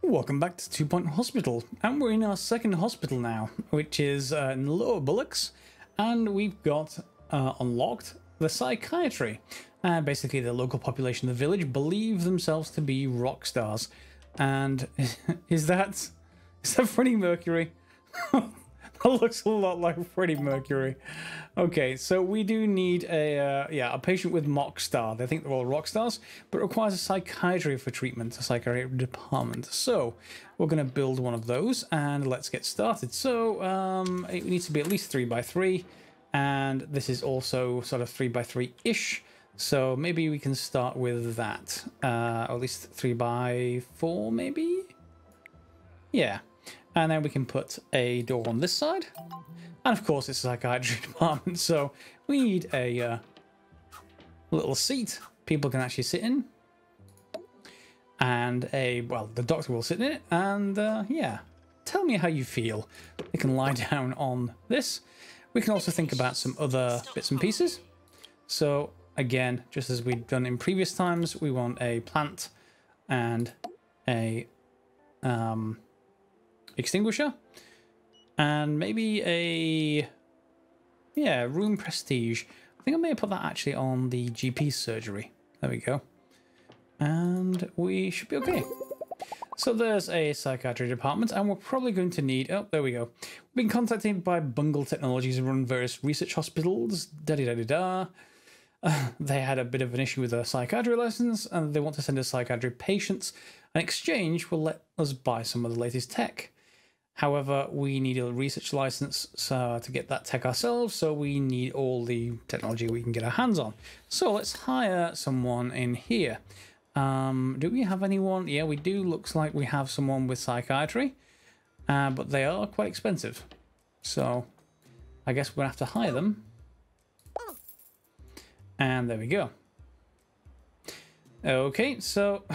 Welcome back to 2 Point Hospital, and we're in our second hospital now, which is in Lower Bullocks, and we've got unlocked the psychiatry. And basically the local population of the village believe themselves to be rock stars. And is that Freddie Mercury? That looks a lot like Freddie Mercury. Okay, so we do need a patient with mock star. They think they're all rock stars, but it requires a psychiatry for treatment, a psychiatry department. So we're going to build one of those, and let's get started. So it needs to be at least 3x3, and this is also sort of 3x3-ish. So maybe we can start with that, or at least 3x4, maybe. Yeah. And then we can put a door on this side. And of course it's a psychiatry department, so we need a little seat people can actually sit in. And the doctor will sit in it, and yeah, tell me how you feel. You can lie down on this. We can also think about some other bits and pieces. So again, just as we've done in previous times, we want a plant and a extinguisher, and maybe a room prestige. I think I may have put that actually on the GP surgery. There we go, and we should be okay. So there's a psychiatry department, and we're probably going to need, oh, there we go. We've been contacted by Bungle Technologies and run various research hospitals. They had a bit of an issue with a psychiatry license, and they want to send us psychiatry patients. In exchange, will let us buy some of the latest tech. However, we need a research license to get that tech ourselves, so we need all the technology we can get our hands on. So let's hire someone in here. Do we have anyone? Yeah, we do. Looks like we have someone with psychiatry, but they are quite expensive. So I guess we're going to have to hire them. And there we go. Okay, so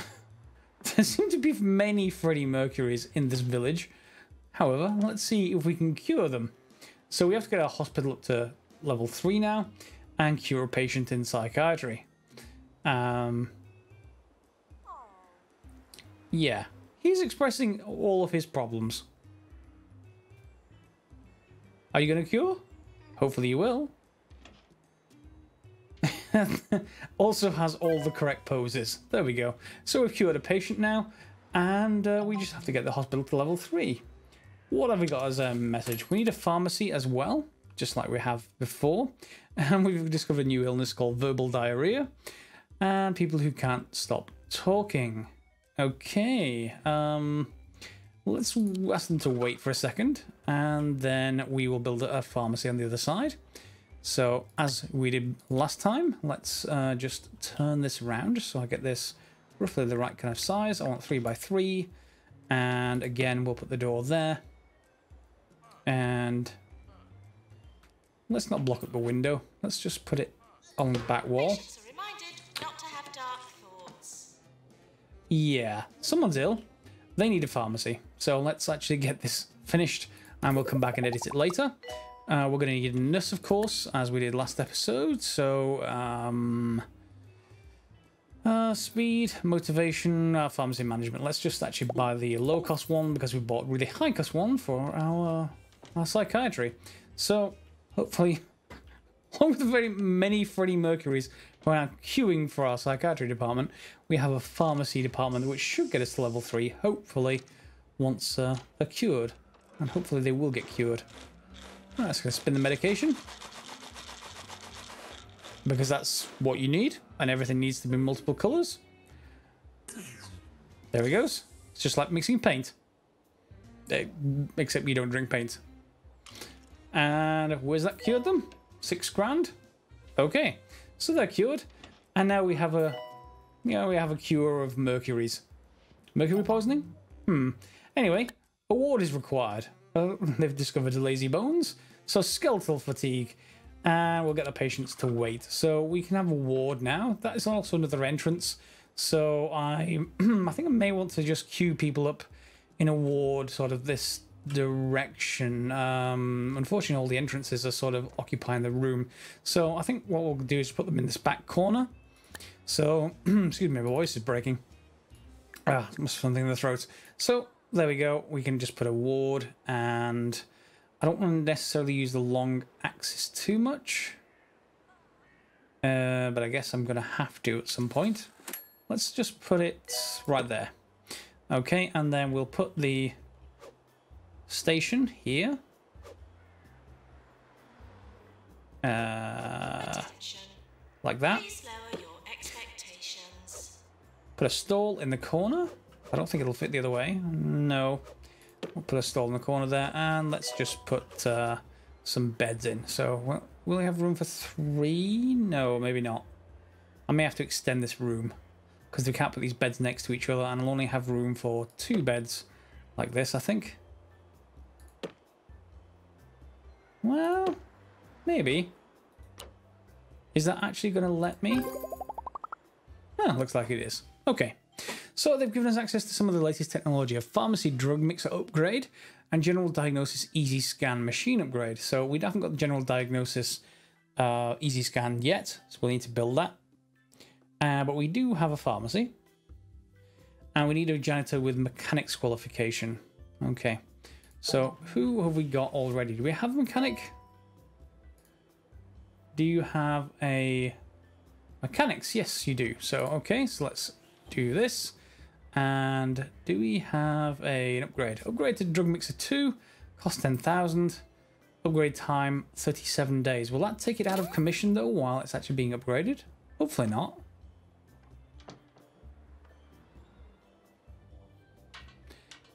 there seem to be many Freddie Mercurys in this village. However, let's see if we can cure them. So we have to get our hospital up to level 3 now and cure a patient in psychiatry. Yeah, he's expressing all of his problems. Are you going to cure? Hopefully you will. Also has all the correct poses. There we go. So we've cured a patient now, and we just have to get the hospital to level 3. What have we got as a message? We need a pharmacy as well, just like we have before. And we've discovered a new illness called verbal diarrhea. And people who can't stop talking. Okay. Let's ask them to wait for a second. And then we will build a pharmacy on the other side. So, as we did last time, let's just turn this around so I get this roughly the right kind of size. I want 3x3. And again, we'll put the door there. And let's not block up the window. Let's just put it on the back wall. Patients are reminded not to have dark thoughts. Yeah, someone's ill. They need a pharmacy. So let's actually get this finished, and we'll come back and edit it later. We're going to need a nurse, of course, as we did last episode. So, speed, motivation, pharmacy management. Let's just actually buy the low-cost one because we bought really high-cost one for our psychiatry. So, hopefully, along with the very many Freddie Mercurys who are now queuing for our psychiatry department, we have a pharmacy department which should get us to level 3, hopefully, once they're cured. And hopefully they will get cured. Right, let's go spin the medication. Because that's what you need, and everything needs to be multiple colours. There he goes. It's just like mixing paint. Except you don't drink paint. And where's that cured them? 6 grand? Okay, so they're cured. And now we have a cure of mercuries. Mercury poisoning? Anyway, a ward is required. They've discovered lazy bones, so skeletal fatigue. And we'll get the patients to wait. So we can have a ward now. That is also another entrance. So I think I may want to just queue people up in a ward sort of this direction. Unfortunately, all the entrances are sort of occupying the room. So I think what we'll do is put them in this back corner. So, excuse me, my voice is breaking. Ah, must have something in the throat. So there we go. We can just put a ward, and I don't want to necessarily use the long axis too much. But I guess I'm going to have to at some point. Let's just put it right there. Okay, and then we'll put the station here. Like that. Please lower your expectations. Put a stall in the corner. I don't think it'll fit the other way. No. We'll put a stall in the corner there, and let's just put some beds in. So, will we have room for 3? No, maybe not. I may have to extend this room, because we can't put these beds next to each other, and I'll only have room for 2 beds like this, I think. Well, maybe. Is that actually going to let me? Oh, looks like it is. Okay. So they've given us access to some of the latest technology, a pharmacy drug mixer upgrade and general diagnosis easy scan machine upgrade. So we haven't got the general diagnosis easy scan yet, so we'll need to build that. But we do have a pharmacy. And we need a janitor with mechanics qualification. Okay. So who have we got already? Do we have a mechanic? Do you have a mechanics? Yes, you do. So, okay, so let's do this. And do we have an upgrade? Upgrade to Drug Mixer 2, cost 10,000. Upgrade time, 37 days. Will that take it out of commission, though, while it's actually being upgraded? Hopefully not.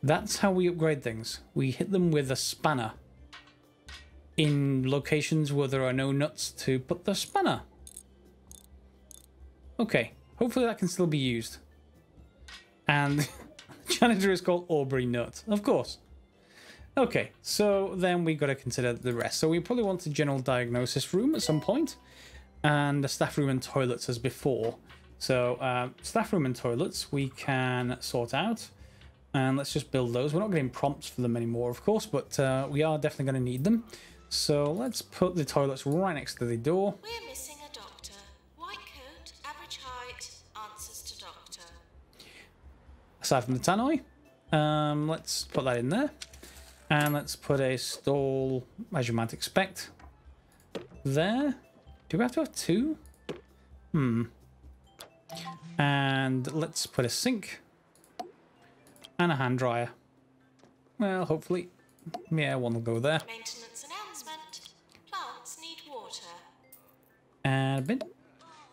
That's how we upgrade things. We hit them with a spanner in locations where there are no nuts to put the spanner. Okay, hopefully that can still be used. And the janitor is called Aubrey Nut, of course. Okay, so then we've got to consider the rest. So we probably want a general diagnosis room at some point, and a staff room and toilets as before. So staff room and toilets we can sort out, and let's just build those. We're not getting prompts for them anymore, of course, but we are definitely going to need them. So let's put the toilets right next to the door. We're missing a doctor. White coat, average height, answers to doctor. Aside from the tannoy, let's put that in there. And let's put a stall, as you might expect, there. Do we have to have 2? And let's put a sink and a hand dryer. Well, hopefully. Yeah, one will go there. Maintenance announcement. Plants need water. And a bin.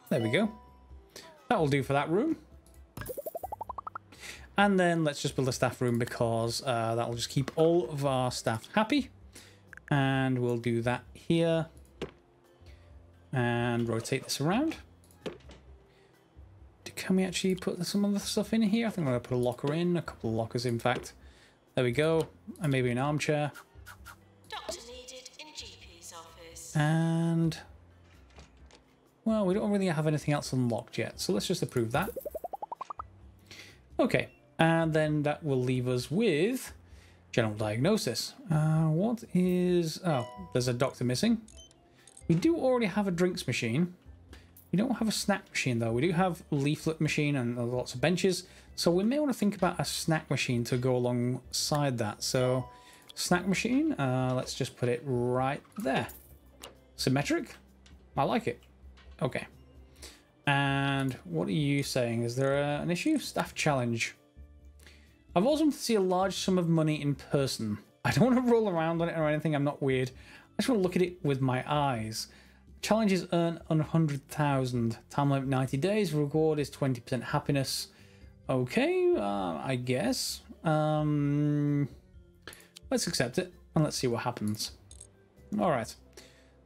There we go. That will do for that room. And then let's just build a staff room because that will just keep all of our staff happy. And we'll do that here. And rotate this around. Can we actually put some other stuff in here? I think I'm going to put a locker in. A couple of lockers, in fact. There we go. And maybe an armchair. Doctor needed in GP's office. And... well, we don't really have anything else unlocked yet. So let's just approve that. Okay. And then that will leave us with general diagnosis. What is... oh, there's a doctor missing. We do already have a drinks machine. We don't have a snack machine, though. We do have a leaflet machine and lots of benches. So we may want to think about a snack machine to go alongside that. So, snack machine, let's just put it right there. Symmetric? I like it. Okay. And what are you saying? Is there an issue? Staff challenge. I've always wanted to see a large sum of money in person. I don't want to roll around on it or anything. I'm not weird. I just want to look at it with my eyes. Challenges earn 100,000. Time limit 90 days. Reward is 20% happiness. Okay, I guess. Let's accept it and let's see what happens. All right.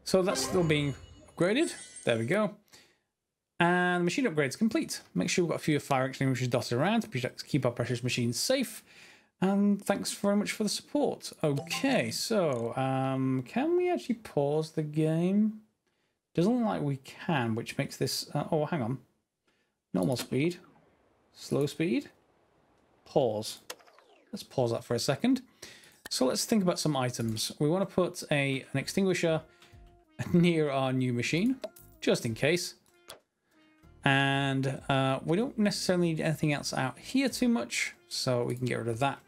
So that's still being upgraded. There we go. And the machine upgrade's complete. Make sure we've got a few fire extinguishers dotted around to keep our precious machines safe. And thanks very much for the support. Okay, so can we actually pause the game? Doesn't look like we can, which makes this... oh, hang on. Normal speed. Slow speed. Pause. Let's pause that for a second. So let's think about some items. We want to put an extinguisher near our new machine, just in case. And we don't necessarily need anything else out here too much, so we can get rid of that.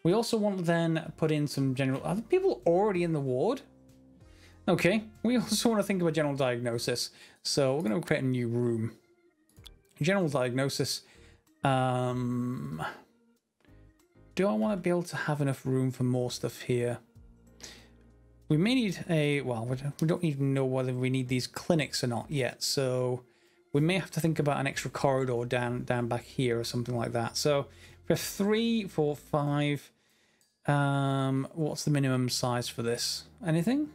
We also want to then put in some general... Are the people already in the ward? Okay, we also want to think about general diagnosis. So we're going to create a new room. General diagnosis. Do I want to be able to have enough room for more stuff here? We may need a... Well, we don't even know whether we need these clinics or not yet. So we may have to think about an extra corridor down back here or something like that. So for 3, 4, 5... what's the minimum size for this? Anything?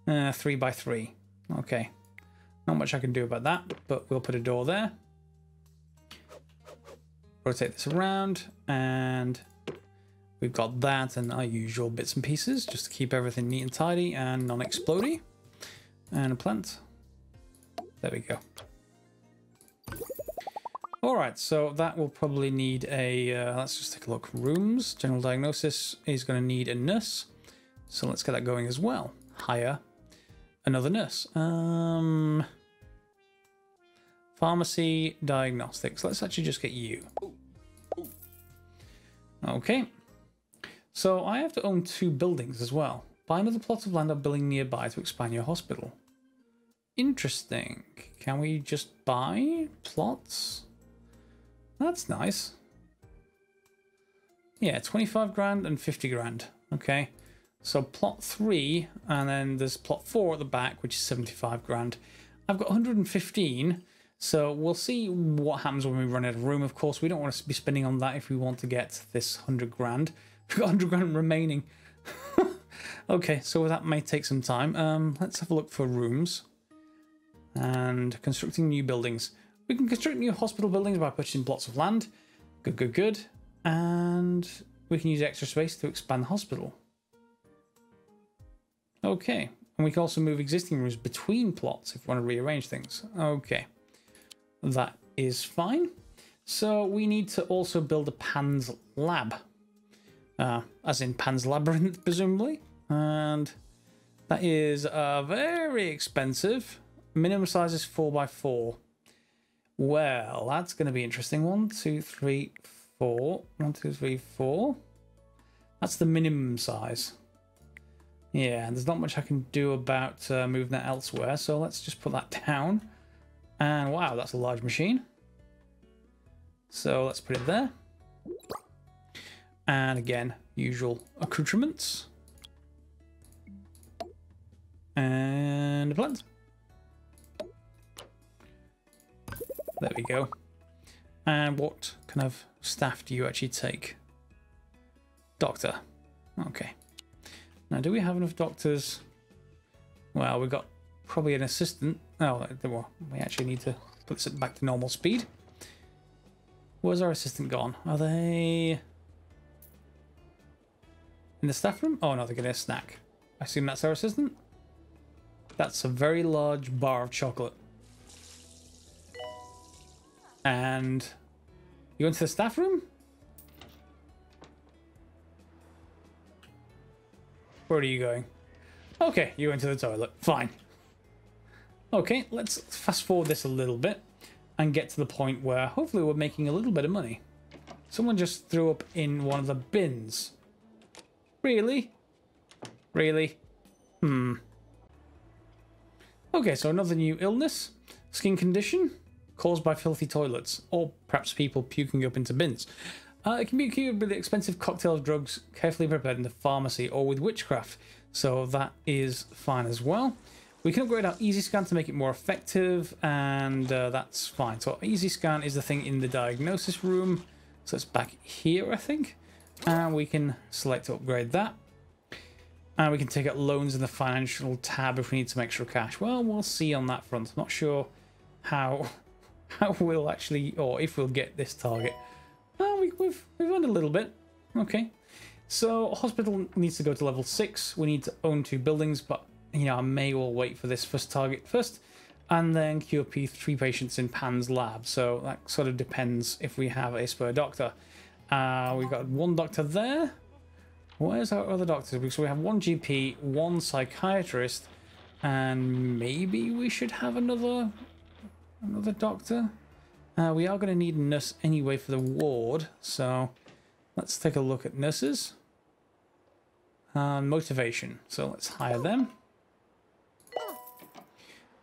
3 by 3. Okay. Not much I can do about that, but we'll put a door there. Rotate this around, and we've got that and our usual bits and pieces, just to keep everything neat and tidy and non-explodey. And a plant. There we go. Alright, so that will probably need a... let's just take a look. Rooms. General diagnosis is going to need a nurse. So let's get that going as well. Hire another nurse. Pharmacy, diagnostics. Let's actually just get you. Okay. So I have to own 2 buildings as well. Buy another plot of land or building nearby to expand your hospital. Interesting. Can we just buy plots? That's nice. Yeah, 25 grand and 50 grand. Okay. So plot 3, and then there's plot 4 at the back, which is 75 grand. I've got 115, so we'll see what happens when we run out of room. Of course, we don't want to be spending on that if we want to get this 100 grand. We've got 100 grand remaining. Okay, so that may take some time. Let's have a look for rooms. And constructing new buildings. We can construct new hospital buildings by purchasing plots of land. Good, good, good. And we can use extra space to expand the hospital. Okay, and we can also move existing rooms between plots if we want to rearrange things. Okay, that is fine. So we need to also build a Pan's Lab, as in Pan's Labyrinth, presumably. And that is very expensive. Minimum size is 4 by 4. Well, that's going to be interesting. 1, 2, 3, 4. 1, 2, 3, 4. That's the minimum size. Yeah, and there's not much I can do about moving that elsewhere, so let's just put that down. And wow, that's a large machine. So let's put it there. And again, usual accoutrements. And a plant. There we go. And what kind of staff do you actually take? Doctor. Okay. Now, do we have enough doctors? Well, we've got probably an assistant. Oh, well, we actually need to put this back to normal speed. Where's our assistant gone? Are they in the staff room? Oh, no, they're getting a snack. I assume that's our assistant. That's a very large bar of chocolate. And you went to the staff room? Where are you going? Okay, you went to the toilet. Fine. Okay, let's fast forward this a little bit and get to the point where hopefully we're making a little bit of money. Someone just threw up in one of the bins. Really? Really? Okay, so another new illness. Skin condition caused by filthy toilets, or perhaps people puking up into bins. It can be cured with expensive cocktail of drugs carefully prepared in the pharmacy or with witchcraft, so that is fine as well. We can upgrade our Easy Scan to make it more effective, and that's fine. So Easy Scan is the thing in the diagnosis room, so it's back here, I think. And we can select to upgrade that. And we can take out loans in the financial tab if we need some extra cash. Well, we'll see on that front. I'm not sure how we'll actually, or if we'll get this target. Oh, we've earned a little bit. Okay. So hospital needs to go to level 6. We need to own 2 buildings, but you know, I may well wait for this first target first, and then QP 3 patients in Pan's Lab. So that sort of depends if we have a spare doctor. We've got 1 doctor there. Where's our other doctors? So we have 1 GP, 1 psychiatrist, and maybe we should have another doctor. We are going to need a nurse anyway for the ward, so let's take a look at nurses. Motivation, so let's hire them.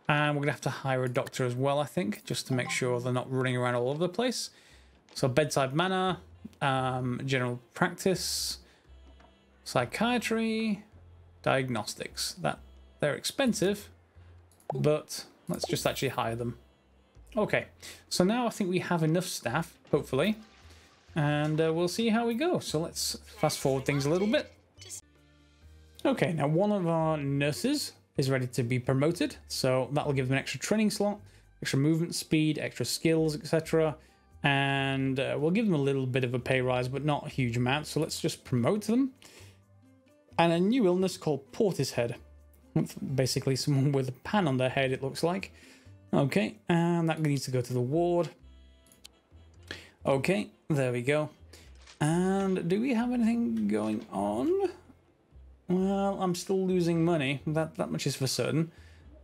And we're going to have to hire a doctor as well, I think, just to make sure they're not running around all over the place. So bedside manner, general practice, psychiatry, diagnostics. They're expensive, but let's just actually hire them. Okay, so now I think we have enough staff, hopefully, and we'll see how we go. So let's fast forward things a little bit. Okay, now one of our nurses is ready to be promoted, so that'll give them an extra training slot, extra movement speed, extra skills, etc. And we'll give them a little bit of a pay rise, but not a huge amount, so let's just promote them. And a new illness called Portishead. Basically someone with a pan on their head, it looks like. Okay, and that needs to go to the ward. Okay, there we go. And do we have anything going on? Well, I'm still losing money, that much is for certain.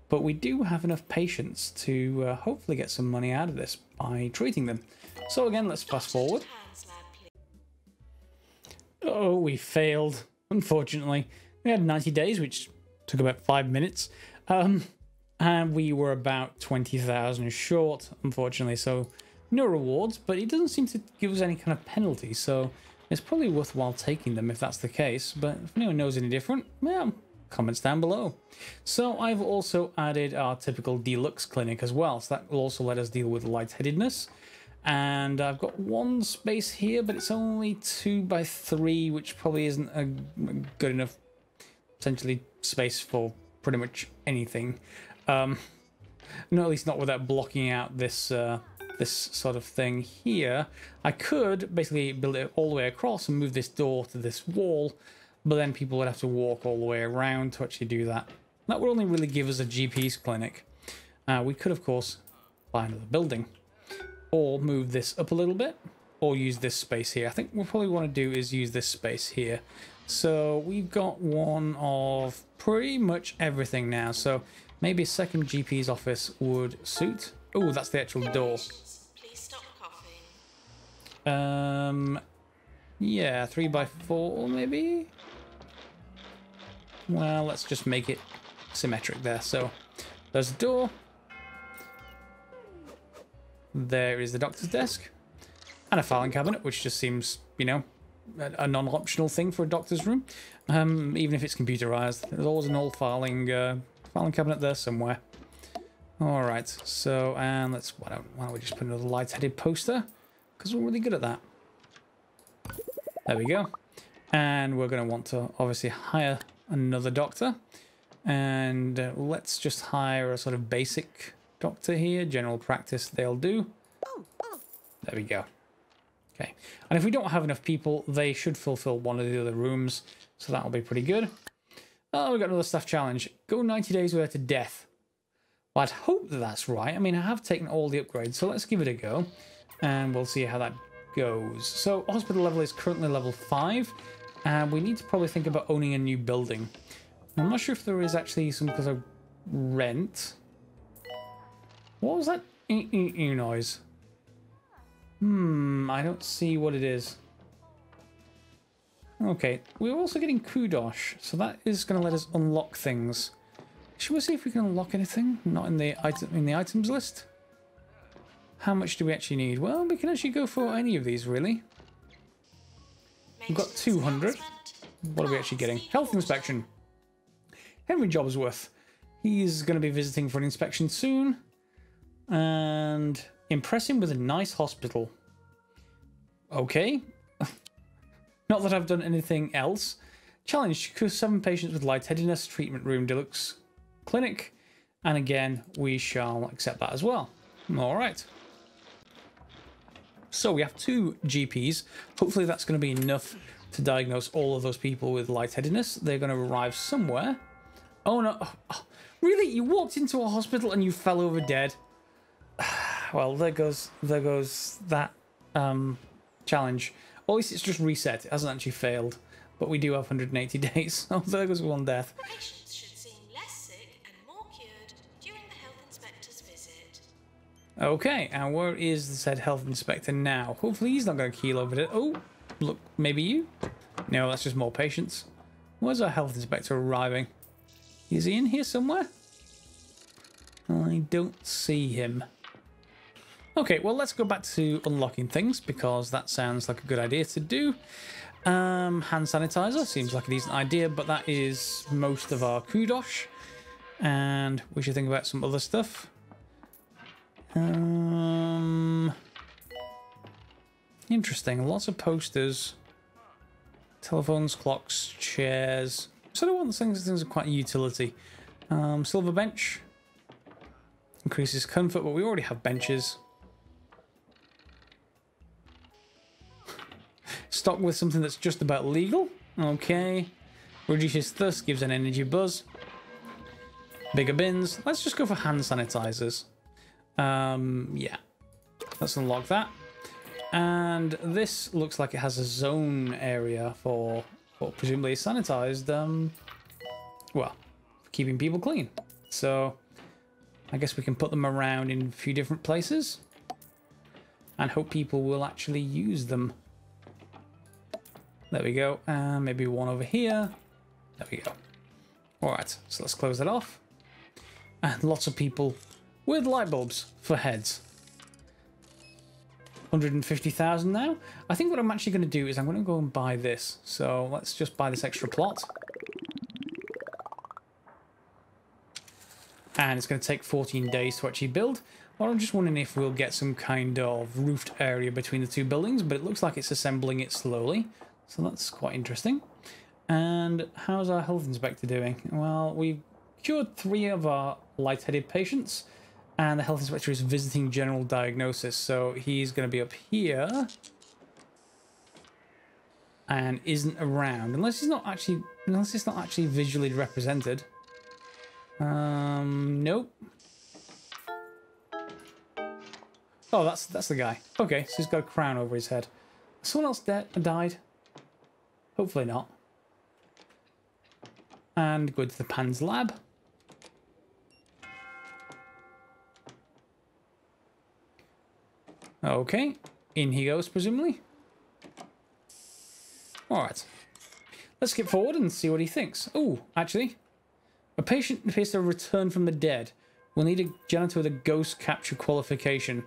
But we do have enough patients to hopefully get some money out of this by treating them. So again, let's fast forward. Oh, we failed, unfortunately. We had 90 days, which took about 5 minutes. And we were about 20,000 short, unfortunately. So no rewards, but it doesn't seem to give us any kind of penalty. So it's probably worthwhile taking them if that's the case. But if anyone knows any different, well, comments down below. So I've also added our typical Deluxe Clinic as well. So that will also let us deal with lightheadedness. And I've got one space here, but it's only 2 by 3, which probably isn't a good enough, potentially, space for pretty much anything. No, at least not without blocking out this this sort of thing here. I could basically build it all the way across and move this door to this wall, but then people would have to walk all the way around to actually do that. That would only really give us a GP's clinic. We could, of course, buy another building, or move this up a little bit, or use this space here. I think what we'll probably want to do is use this space here. So we've got one of pretty much everything now. So maybe a second GP's office would suit. Oh, that's the actual door. Please stop coughing. Yeah, 3 by 4 maybe. Well, let's just make it symmetric there. So there's the door. There is the doctor's desk and a filing cabinet, which just seems, you know, a non-optional thing for a doctor's room. Even if it's computerized, there's always an old filing cabinet there somewhere. All right, so and let's why don't we just put another light-headed poster, because we're really good at that. There we go. And we're going to want to obviously hire another doctor, and let's just hire a sort of basic doctor here. General practice, they'll do. There we go. Okay, and if we don't have enough people, they should fulfill one of the other rooms, so that'll be pretty good. Oh, we got another staff challenge. Go 90 days without a death. Well, I'd hope that that's right. I mean, I have taken all the upgrades, so let's give it a go, and we'll see how that goes. So hospital level is currently level 5, and we need to probably think about owning a new building. I'm not sure if there is actually some kind of rent. What was that noise? I don't see what it is. Okay, we're also getting kudosh, so that is going to let us unlock things. Should we see if we can unlock anything? Not in the items list. How much do we actually need? Well, we can actually go for any of these, really. We've got 200. What are we actually getting? Health inspection. Henry Jobsworth. He's going to be visiting for an inspection soon. And impress him with a nice hospital. Okay. Not that I've done anything else. Challenge, cure 7 patients with lightheadedness, treatment room, Deluxe Clinic. And again, we shall accept that as well. All right. So we have 2 GPs. Hopefully that's going to be enough to diagnose all of those people with lightheadedness. They're going to arrive somewhere. Oh no. Oh, really? You walked into a hospital and you fell over dead? Well, there goes that challenge. Or at least it's just reset. It hasn't actually failed. But we do have 180 days. Oh, there goes one death. Patients should seem less sick and more Okay, and where is the said health inspector now? Hopefully he's not going to keel over it. Oh, look, maybe you? No, that's just more patients. Where's our health inspector arriving? Is he in here somewhere? I don't see him. Okay, well, let's go back to unlocking things, because that sounds like a good idea to do. Hand sanitizer seems like a decent idea, but that is most of our kudos. And we should think about some other stuff. Interesting. Lots of posters. Telephones, clocks, chairs. Sort of one of the things are quite utility. Silver bench. Increases comfort, but we already have benches. Stock with something that's just about legal. Okay. Reduces thirst, gives an energy buzz. Bigger bins. Let's just go for hand sanitizers. Yeah. Let's unlock that. And this looks like it has a zone area for presumably sanitized, well, for keeping people clean. So I guess we can put them around in a few different places and hope people will actually use them. There we go. And maybe one over here. There we go. All right, so let's close that off. And lots of people with light bulbs for heads. 150,000 now. I think what I'm actually going to do is I'm going to go and buy this. So let's just buy this extra plot. And it's going to take 14 days to actually build. Well, I'm just wondering if we'll get some kind of roofed area between the two buildings, but it looks like it's assembling it slowly. So that's quite interesting. And how's our health inspector doing? Well, we've cured 3 of our lightheaded patients. And the health inspector is visiting general diagnosis, so he's going to be up here and isn't around unless it's not actually visually represented. Nope. Oh, that's the guy. Okay, so he's got a crown over his head. Someone else died? Hopefully not. And go to the Pan's lab. Okay, in he goes, presumably. Alright. Let's skip forward and see what he thinks. Oh, actually. A patient appears to have returned from the dead. We'll need a janitor with a ghost capture qualification.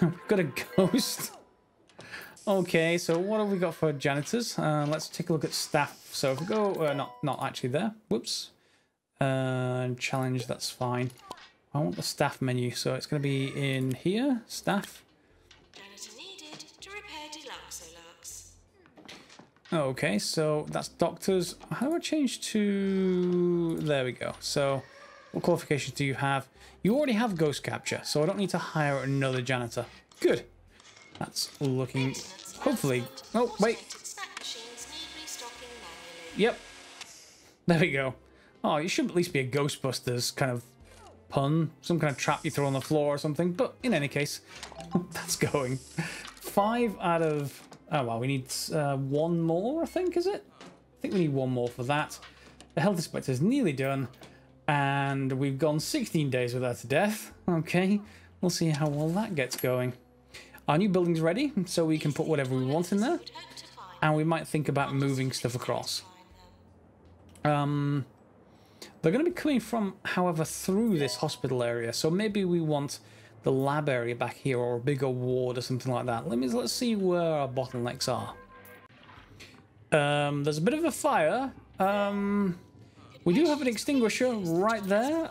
We've got a ghost. Okay, so what have we got for janitors? Let's take a look at staff. So if we go... not actually there. Whoops. Challenge, that's fine. I want the staff menu, so it's going to be in here. Staff. Okay, so that's doctors. How do I change to... There we go. So, what qualifications do you have? You already have ghost capture, so I don't need to hire another janitor. Good. That's looking... Hopefully... Oh, wait. Yep. There we go. Oh, it should at least be a Ghostbusters kind of pun. Some kind of trap you throw on the floor or something. But in any case, that's going. 5 out of... Oh, well, we need 1 more, I think, is it? I think we need 1 more for that. The health inspector is nearly done. And we've gone 16 days without a death. Okay, we'll see how well that gets going. Our new building's ready, so we can put whatever we want in there. And we might think about moving stuff across. They're going to be coming from, however, through this hospital area. So maybe we want... the lab area back here, or a bigger ward or something like that. Let's see where our bottlenecks are. There's a bit of a fire. We do have an extinguisher right there.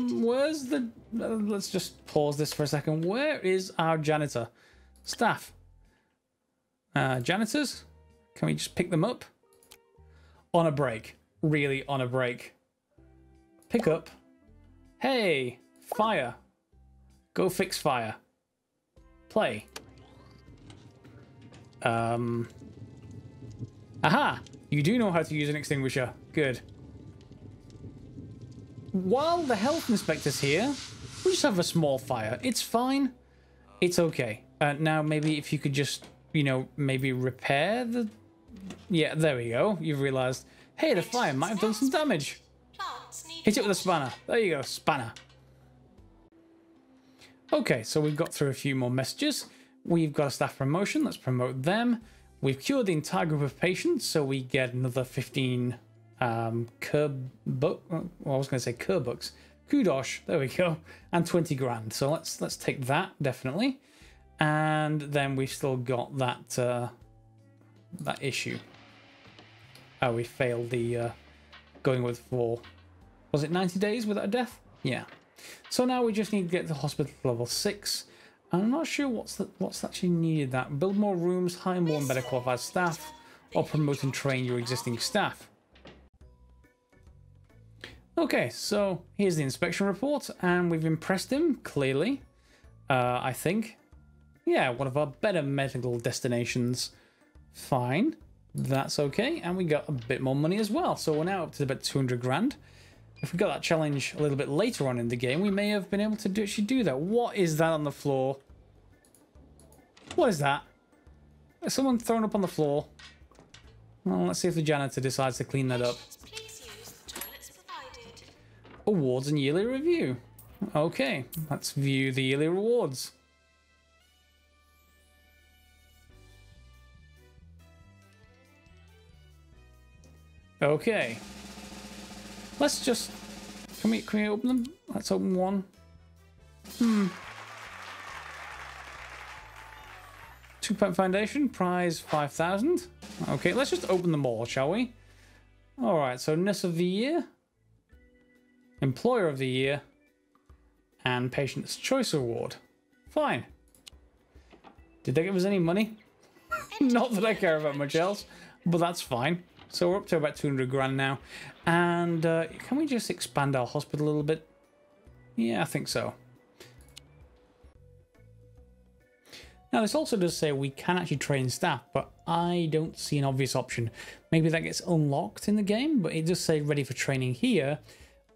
Where's the... let's just pause this for a second. Where is our janitor? Staff. Janitors? Can we just pick them up? On a break. Really on a break. Pick up. Hey, fire. Go fix fire. Play. Aha! You do know how to use an extinguisher. Good. While the health inspector's here, we just have a small fire. It's fine. It's okay. Now, maybe if you could just, you know, maybe repair the... Yeah, there we go. You've realised, hey, the fire might have done some damage. Hit it with a spanner. There you go, spanner. Okay, so we've got through a few more messages. We've got a staff promotion. Let's promote them. We've cured the entire group of patients, so we get another 15 Kerbucks. Kudosh, there we go, and 20 grand. So let's take that, definitely. And then we've still got that that issue. Oh, we failed the going with for, was it 90 days without a death? Yeah. So now we just need to get to hospital level 6. I'm not sure what's actually needed. That build more rooms, hire more and better qualified staff, or promote and train your existing staff. Okay, so here's the inspection report, and we've impressed him clearly. I think, yeah, one of our better medical destinations. Fine, that's okay, and we got a bit more money as well. So we're now up to about 200 grand. If we got that challenge a little bit later on in the game, we may have been able to actually do that. What is that on the floor? What is that? Is someone thrown up on the floor? Well, let's see if the janitor decides to clean that up. Please use the toilets provided. Awards and yearly review. Okay, let's view the yearly rewards. Okay. Let's just... Can we open them? Let's open one. 2-point foundation, prize 5,000. Okay, let's just open them all, shall we? Alright, so Nurse of the Year, Employer of the Year, and Patient's Choice Award. Fine. Did they give us any money? Not that I care about much else, but that's fine. So we're up to about 200 grand now. And can we just expand our hospital a little bit? Yeah, I think so. Now, this also does say we can actually train staff, but I don't see an obvious option. Maybe that gets unlocked in the game, but it does say ready for training here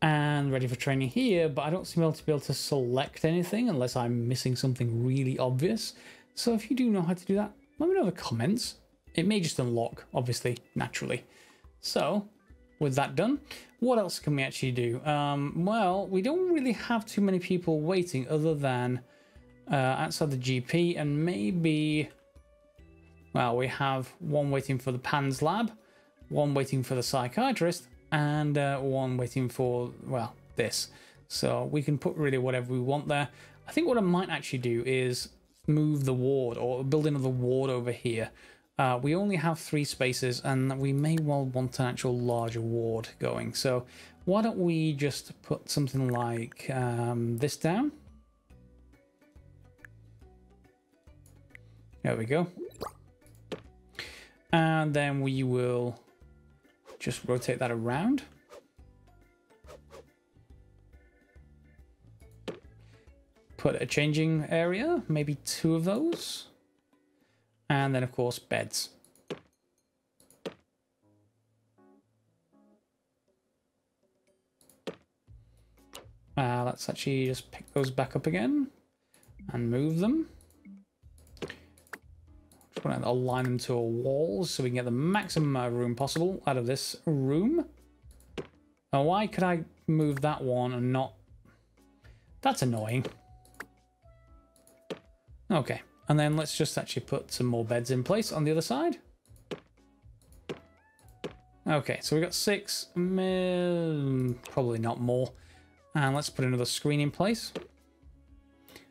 and ready for training here, but I don't seem to be able to select anything unless I'm missing something really obvious. So if you do know how to do that, let me know in the comments. It may just unlock, obviously, naturally. So, with that done, what else can we actually do? Well, we don't really have too many people waiting other than outside the GP, and maybe, well, we have one waiting for the PANS lab, one waiting for the psychiatrist, and one waiting for, well, this. So we can put really whatever we want there. I think what I might actually do is move the ward or build another ward over here. We only have 3 spaces, and we may well want an actual larger ward going. So why don't we just put something like this down? There we go. And then we will just rotate that around. Put a changing area, maybe 2 of those. And then, of course, beds. Let's actually just pick those back up again and move them. Just want to align them to a wall so we can get the maximum amount of room possible out of this room. Now, why could I move that one and not... That's annoying. Okay. And then let's just actually put some more beds in place on the other side. Okay, so we got 6, probably not more. And let's put another screen in place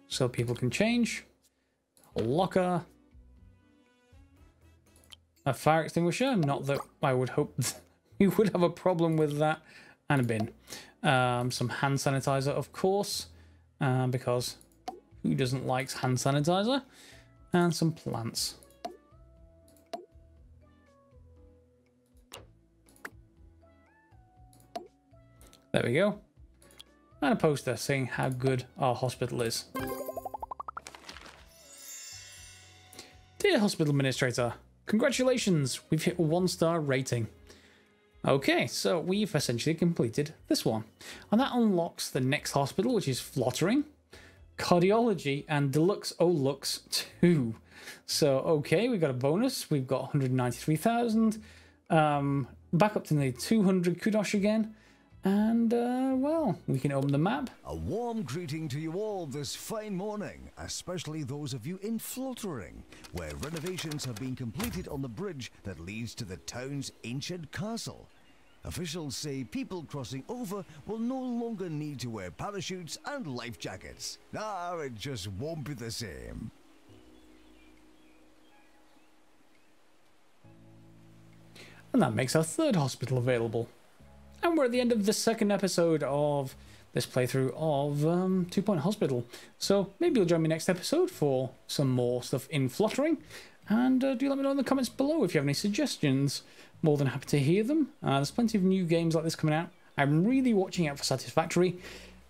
so people can change. A locker. A fire extinguisher, not that I would hope you would have a problem with that. And a bin. Some hand sanitizer, of course, because who doesn't like hand sanitizer? And some plants. There we go. And a poster saying how good our hospital is. Dear Hospital Administrator, congratulations, we've hit a 1-star rating. Okay, so we've essentially completed this one. And that unlocks the next hospital, which is Flottering, Cardiology, and Deluxe Lux 2. So, okay, we got a bonus. We've got 193,000. Back up to nearly 200 kudosh again. And, well, we can open the map. A warm greeting to you all this fine morning, especially those of you in Flottering, where renovations have been completed on the bridge that leads to the town's ancient castle. Officials say people crossing over will no longer need to wear parachutes and life jackets. It just won't be the same. And that makes our third hospital available. And we're at the end of the second episode of this playthrough of 2 Point Hospital. So maybe you'll join me next episode for some more stuff in Flottering. And do let me know in the comments below if you have any suggestions. More than happy to hear them. There's plenty of new games like this coming out. I'm really watching out for Satisfactory.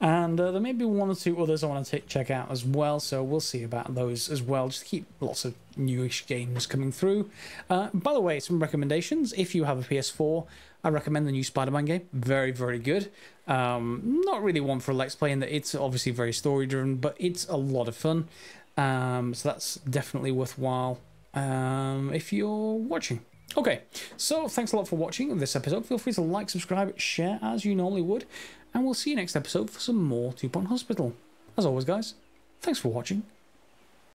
And there may be one or two others I want to check out as well. So we'll see about those as well. Just keep lots of newish games coming through. By the way, some recommendations. If you have a PS4, I recommend the new Spider-Man game. Very, very good. Not really one for a Let's Play in that it's obviously very story-driven, but it's a lot of fun. So that's definitely worthwhile if you're watching. Okay, so thanks a lot for watching this episode. Feel free to like, subscribe, share as you normally would. And we'll see you next episode for some more 2 Point Hospital. As always, guys, thanks for watching.